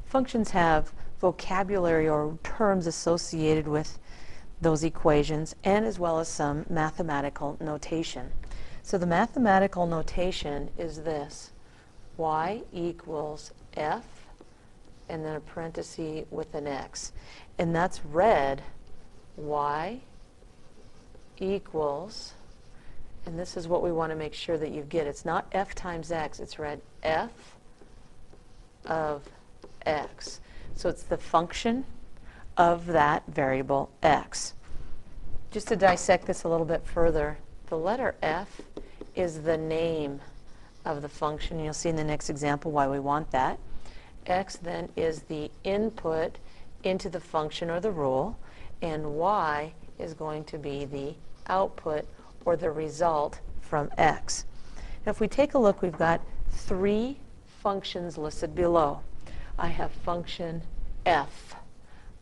Functions have vocabulary or terms associated with those equations, and as well as some mathematical notation. So the mathematical notation is this: y equals f, and then a parenthesis with an x. And that's read y equals, and this is what we want to make sure that you get. It's not f times x, it's read f of x. So it's the function of that variable x. Just to dissect this a little bit further, the letter f is the name of the function. You'll see in the next example why we want that. X then is the input into the function or the rule, and y is going to be the output or the result from x. Now if we take a look, we've got three functions listed below. I have function f,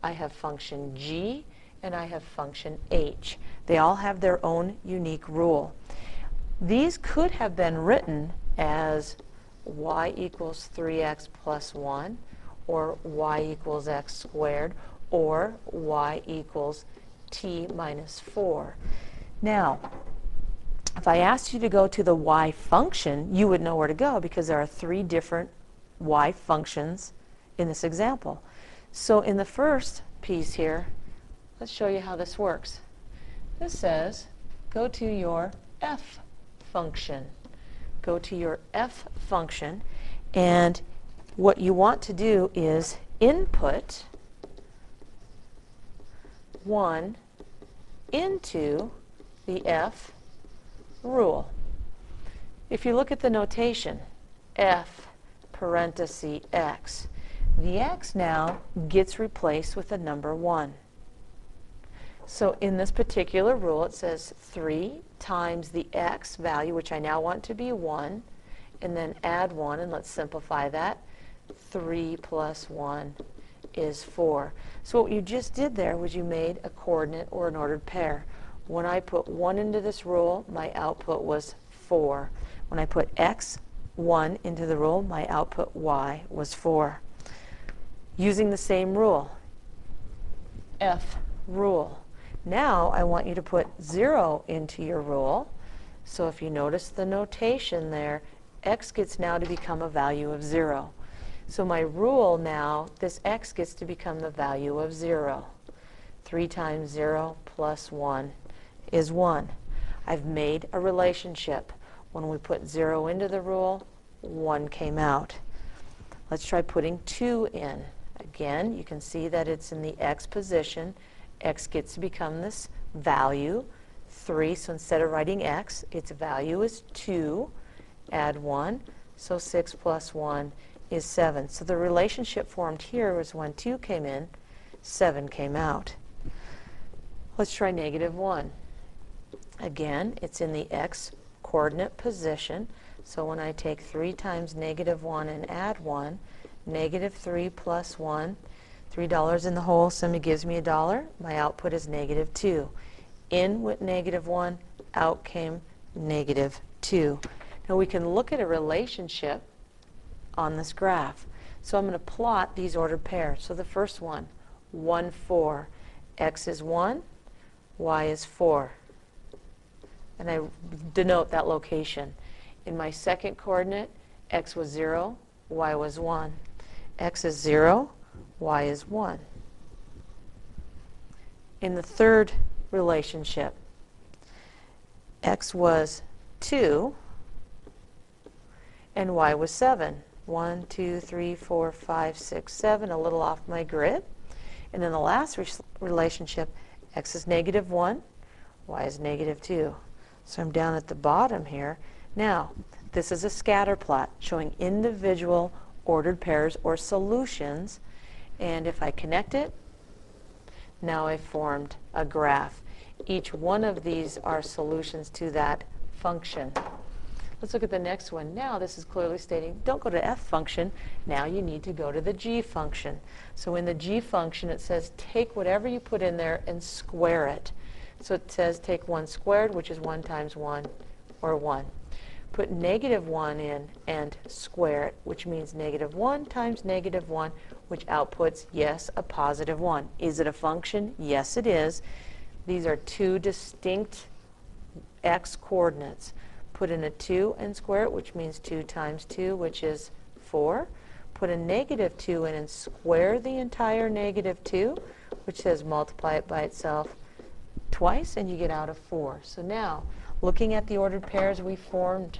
I have function g, and I have function h. They all have their own unique rule. These could have been written as y equals 3x plus 1, or y equals x squared, or y equals t minus 4. Now, if I asked you to go to the y function, you would know where to go because there are three different y functions in this example. So in the first piece here, let's show you how this works. This says, go to your f function. Go to your f function, and what you want to do is input 1 into the f rule. If you look at the notation, f parenthesis x, the x now gets replaced with the number 1. So in this particular rule, it says 3 times the x value, which I now want to be 1, and then add 1, and let's simplify that. 3 plus 1 is 4. So what you just did there was you made a coordinate or an ordered pair. When I put 1 into this rule, my output was 4. When I put x, 1 into the rule, my output y was 4. Using the same rule, f rule. Now I want you to put 0 into your rule. So if you notice the notation there, x gets now to become a value of 0. So my rule now, this x gets to become the value of 0. 3 times 0 plus 1 is 1. I've made a relationship. When we put 0 into the rule, 1 came out. Let's try putting 2 in. Again, you can see that it's in the x position. X gets to become this value, 3. So instead of writing x, its value is 2. Add 1. So 6 plus 1 is 7. So the relationship formed here was when 2 came in, 7 came out. Let's try negative 1. Again, it's in the x coordinate position. So when I take 3 times negative 1 and add 1, negative 3 plus 1, $3 in the hole, somebody gives me $1, my output is negative 2. In with negative 1, out came negative 2. Now we can look at a relationship on this graph. So I'm going to plot these ordered pairs. So the first one, 1, 4. X is 1, y is 4. And I denote that location. In my second coordinate, x was 0, y was 1. X is 0, y is 1. In the third relationship, x was 2 and y was 7. 1, 2, 3, 4, 5, 6, 7, a little off my grid. And then the last relationship, x is negative 1, y is negative 2. So I'm down at the bottom here. Now, this is a scatter plot showing individual ordered pairs or solutions. And if I connect it, now I've formed a graph. Each one of these are solutions to that function. Let's look at the next one. Now this is clearly stating, don't go to f function. Now you need to go to the g function. So in the g function, it says take whatever you put in there and square it. So it says take 1 squared, which is 1 times 1, or 1. put -1 in and square it, which means -1 times -1, which outputs, yes, a +1. Is it a function? Yes, it is. These are two distinct x coordinates. Put in a 2 and square it, which means 2 times 2, which is 4. Put a -2 in and square the entire -2, which says multiply it by itself twice, and you get out a 4. So now, looking at the ordered pairs we formed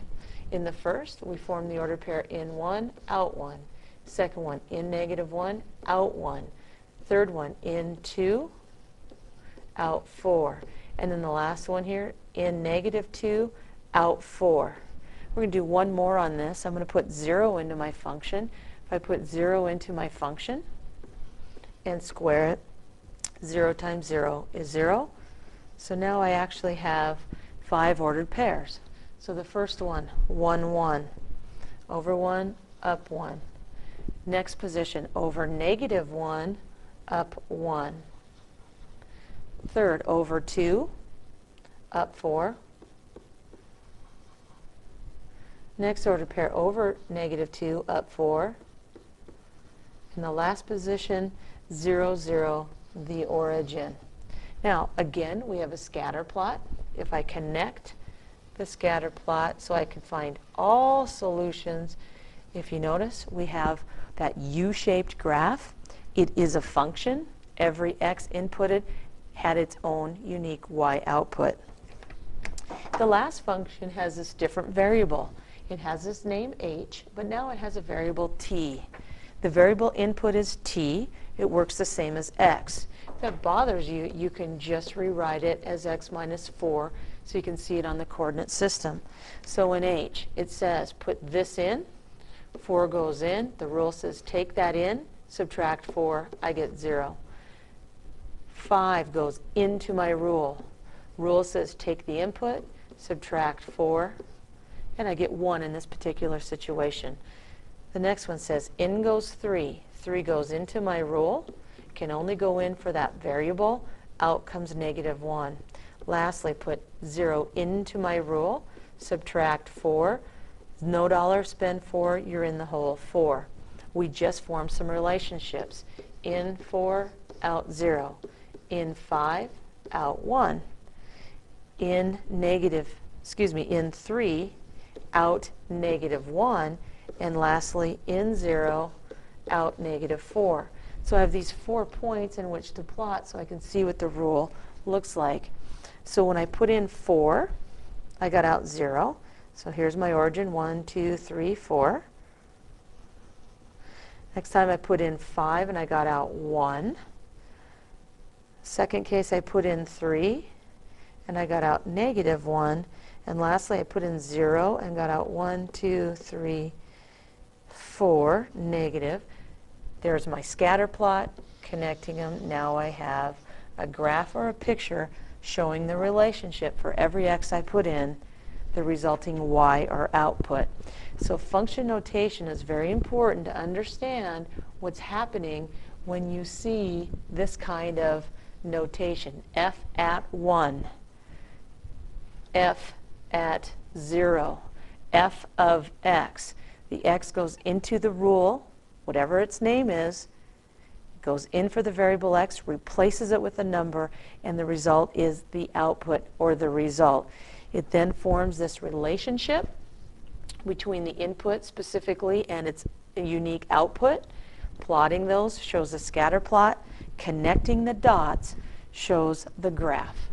in the first, we formed the ordered pair in 1, out 1. Second one, in -1, out 1. Third one, in 2, out 4. And then the last one here, in -2, out 4. We're going to do one more on this. I'm going to put 0 into my function. If I put 0 into my function and square it, 0 times 0 is 0. So now I actually have 5 ordered pairs. So the first one, 1, 1. Over 1, up 1. Next position, over -1, up 1. Third, over 2, up 4. Next ordered pair, over -2, up 4. In the last position, 0, 0, the origin. Now, again, we have a scatter plot. If I connect the scatter plot so I can find all solutions, if you notice, we have that U-shaped graph. It is a function. Every x inputted had its own unique y output. The last function has this different variable. It has this name h, but now it has a variable t. The variable input is t. It works the same as x. If that bothers you, you can just rewrite it as x minus 4 so you can see it on the coordinate system. So in h, it says put this in, 4 goes in. The rule says take that in, subtract 4, I get 0. 5 goes into my rule. Rule says take the input, subtract 4, and I get 1 in this particular situation. The next one says in goes 3. 3 goes into my rule. Can only go in for that variable. Out comes -1. Lastly, put 0 into my rule. Subtract 4. No dollar, spend 4. You're in the hole. 4. We just formed some relationships. In 4, out 0. In 5, out 1. In 3, out -1. And lastly, in 0, out -4. So I have these 4 points in which to plot so I can see what the rule looks like. So when I put in 4, I got out 0. So here's my origin, 1, 2, 3, 4. Next time I put in 5 and I got out 1. Second case I put in 3 and I got out -1. And lastly I put in 0 and got out 1, 2, 3, 4, negative. There's my scatter plot connecting them. Now I have a graph or a picture showing the relationship for every x I put in, the resulting y or output. So function notation is very important to understand what's happening when you see this kind of notation. F at 1, F at 0, f of x. The x goes into the rule, whatever its name is, goes in for the variable x, replaces it with a number, and the result is the output or the result. It then forms this relationship between the input specifically and its unique output. Plotting those shows a scatter plot. Connecting the dots shows the graph.